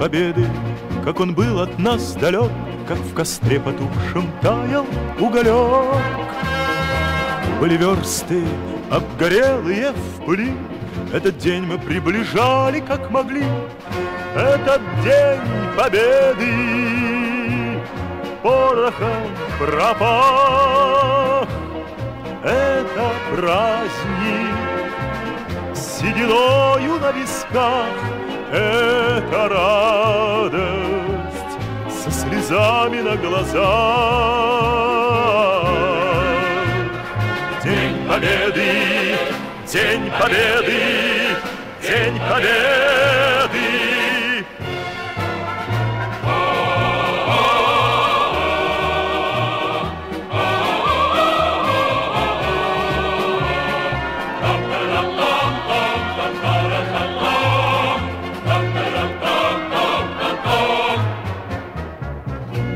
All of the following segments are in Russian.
победы, как он был от нас далек, как в костре потухшем таял уголек. Были версты обгорелые в пыли, этот день мы приближали, как могли. Этот день победы порохом пропах. Это праздник сединою на висках, это радость со слезами на глазах. День победы, день победы, день победы.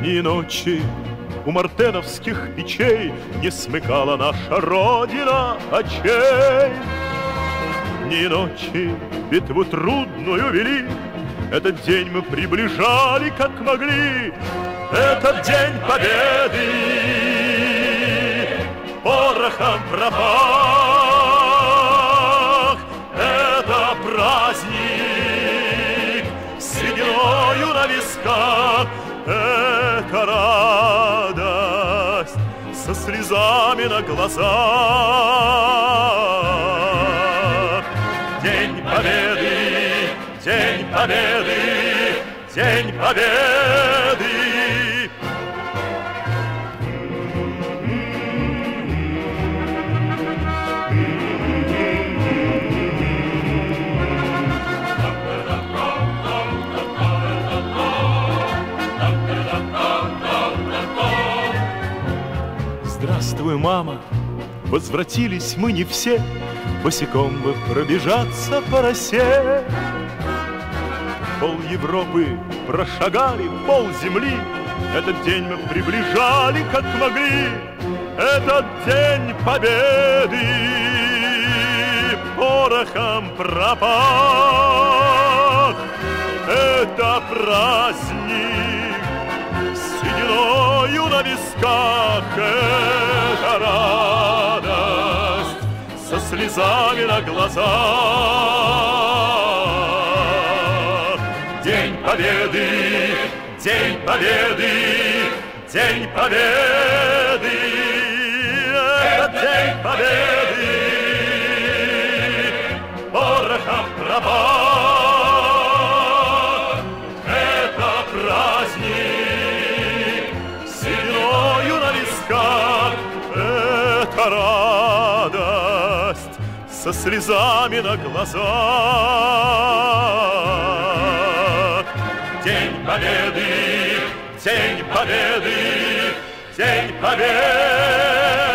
Ни ночи у мартеновских печей не смыкала наша Родина очей. Ни ночи битву трудную вели, этот день мы приближали, как могли. Этот день победы порохом пропах. Это праздник сединою на висках, это радость со слезами на глазах. День победы, день победы, день победы. Здравствуй, мама, возвратились мы не все, босиком бы пробежаться по росе. Пол Европы прошагали, пол земли, этот день мы приближали, как могли. Этот день победы порохом пропах. Это праздник сединою на висках, это радость со слезами на глазах. День победы, день победы, день победы. Это день победы порохом пропах. Это праздник сединою на висках, это радость со слезами на глазах. День победы, день победы, день победы.